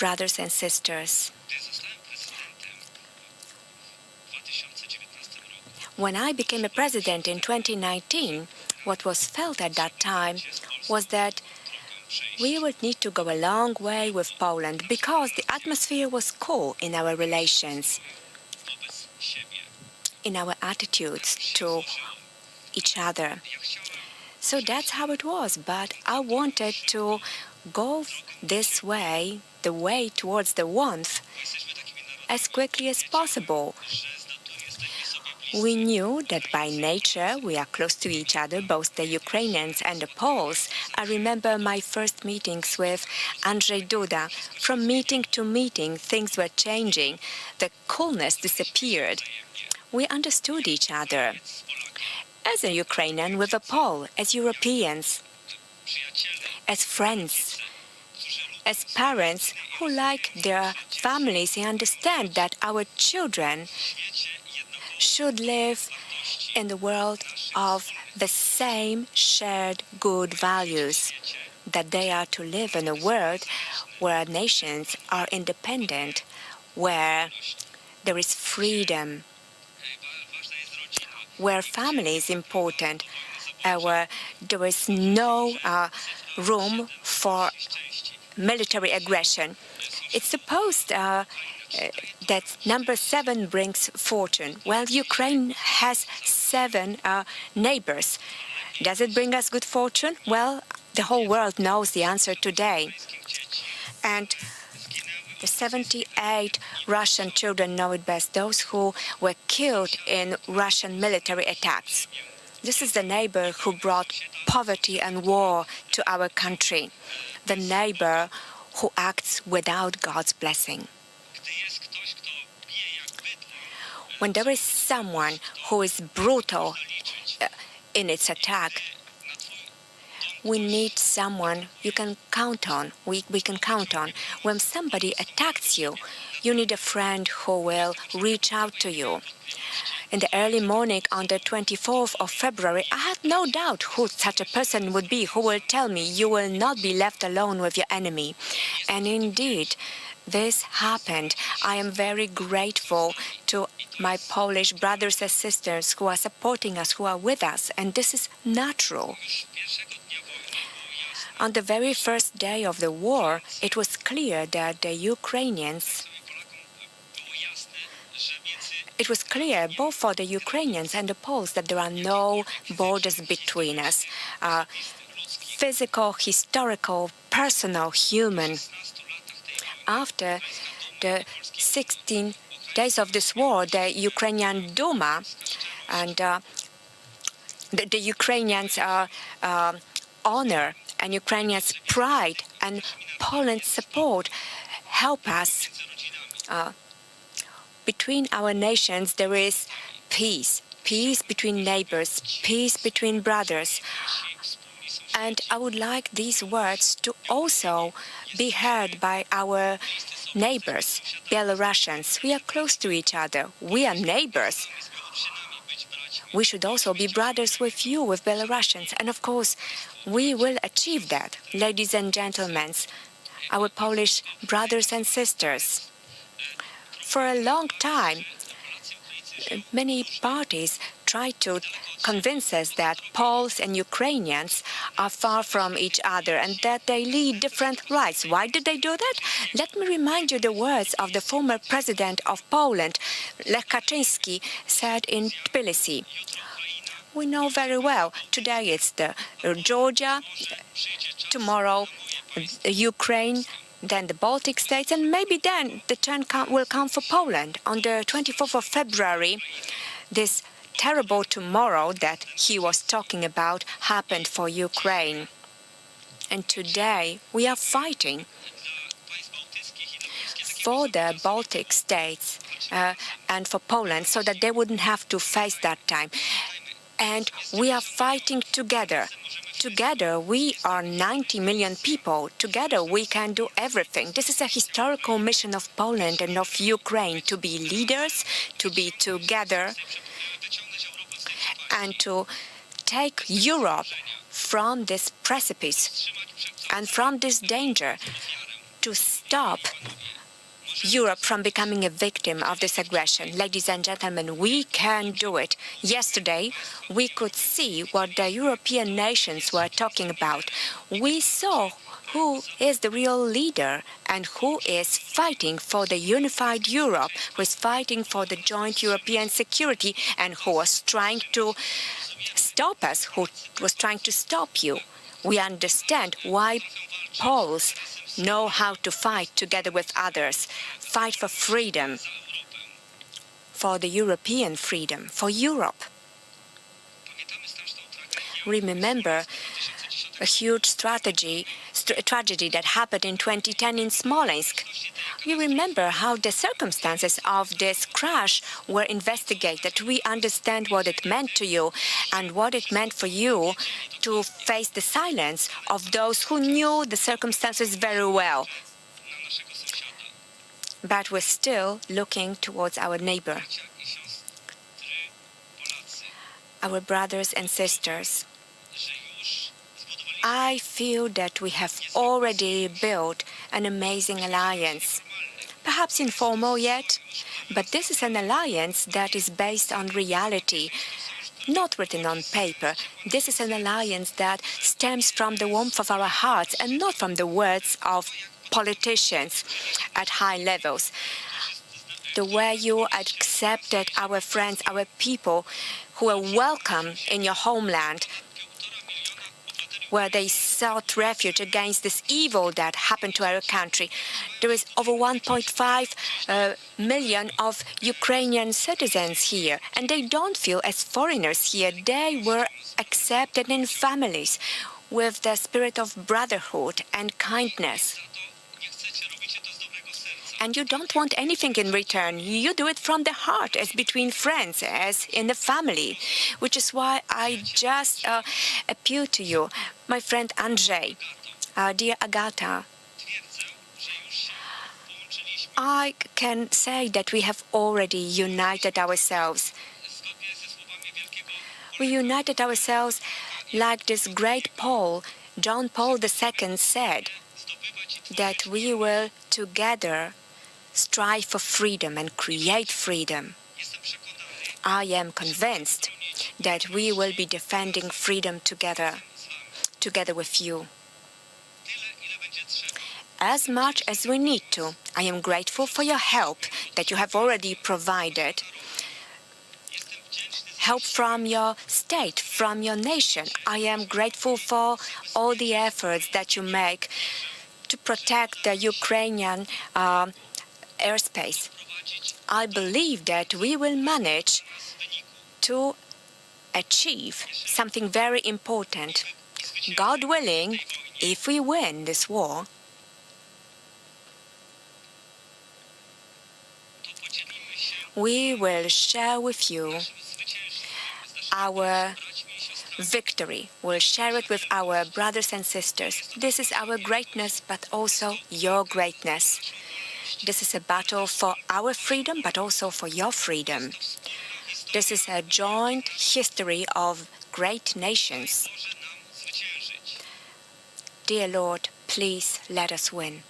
brothers and sisters, when I became a president in 2019, what was felt at that time was that we would need to go a long way with Poland because the atmosphere was cool in our relations, in our attitudes to each other. So that's how it was, but I wanted to go this way, the way towards the warmth, as quickly as possible. We knew that by nature we are close to each other, both the Ukrainians and the Poles. I remember my first meetings with Andrzej Duda. From meeting to meeting, things were changing. The coolness disappeared. We understood each other. As a Ukrainian with a Pole, as Europeans, as friends, as parents who like their families and understand that our children should live in the world of the same shared good values, that they are to live in a world where nations are independent, where there is freedom, where family is important, where there is no room for military aggression. It's supposed that number 7 brings fortune. Well, Ukraine has 7 neighbors. Does it bring us good fortune? Well, the whole world knows the answer today. And the 78 Russian children know it best, those who were killed in Russian military attacks. This is the neighbor who brought poverty and war to our country, the neighbor who acts without God's blessing. When there is someone who is brutal in its attack, we need someone you can count on, we can count on. When somebody attacks you, you need a friend who will reach out to you. In the early morning on the 24th of February, I had no doubt who such a person would be, who will tell me you will not be left alone with your enemy. And indeed, this happened. I am very grateful to my Polish brothers and sisters who are supporting us, who are with us, and this is natural. On the very first day of the war, it was clear that the Ukrainians, it was clear both for the Ukrainians and the Poles that there are no borders between us. Physical, historical, personal, human. After the 16 days of this war, the Ukrainian Duma and the Ukrainians' honor and Ukrainians' pride and Poland's support help us. Between our nations, there is peace, peace between neighbors, peace between brothers. And I would like these words to also be heard by our neighbors, Belarusians. We are close to each other. We are neighbors. We should also be brothers with you, with Belarusians. And of course, we will achieve that, ladies and gentlemen, our Polish brothers and sisters. For a long time, many parties tried to convince us that Poles and Ukrainians are far from each other and that they lead different lives. Why did they do that? Let me remind you the words of the former president of Poland, Lech Kaczyński, said in Tbilisi. We know very well, today it's Georgia, tomorrow Ukraine, then the Baltic states, and maybe then the turn will come for Poland. On the 24th of February, this terrible tomorrow that he was talking about happened for Ukraine. And today we are fighting for the Baltic states and for Poland so that they wouldn't have to face that time. And we are fighting together. Together, we are 90 million people. Together, we can do everything. This is a historical mission of Poland and of Ukraine, to be leaders, to be together, and to take Europe from this precipice and from this danger, to stop Europe from becoming a victim of this aggression. Ladies and gentlemen, we can do it. Yesterday, we could see what the European nations were talking about. We saw who is the real leader and who is fighting for the unified Europe, who is fighting for the joint European security, and who was trying to stop us, who was trying to stop you. We understand why Poles know how to fight together with others, fight for freedom, for the European freedom, for Europe. Remember a huge tragedy that happened in 2010 in Smolensk. We remember how the circumstances of this crash were investigated. We understand what it meant to you and what it meant for you to face the silence of those who knew the circumstances very well. But we're still looking towards our neighbor, our brothers and sisters. I feel that we have already built an amazing alliance. Perhaps informal yet, but this is an alliance that is based on reality, not written on paper. This is an alliance that stems from the warmth of our hearts and not from the words of politicians at high levels. The way you accepted our friends, our people who were welcome in your homeland, where they sought refuge against this evil that happened to our country. There is over 1.5 million of Ukrainian citizens here, and they don't feel as foreigners here. They were accepted in families with the spirit of brotherhood and kindness. And you don't want anything in return. You do it from the heart, as between friends, as in the family, which is why I just appeal to you, my friend Andrzej, dear Agata. I can say that we have already united ourselves. We united ourselves like this great Paul, John Paul II, said, that we will together strive for freedom and create freedom. I am convinced that we will be defending freedom together with you. As much as we need to, I am grateful for your help that you have already provided. Help from your state, from your nation. I am grateful for all the efforts that you make to protect the Ukrainian airspace. I believe that we will manage to achieve something very important. God willing, if we win this war, we will share with you our victory. We'll share it with our brothers and sisters. This is our greatness, but also your greatness. This is a battle for our freedom, but also for your freedom. This is a joint history of great nations. Dear Lord, please let us win.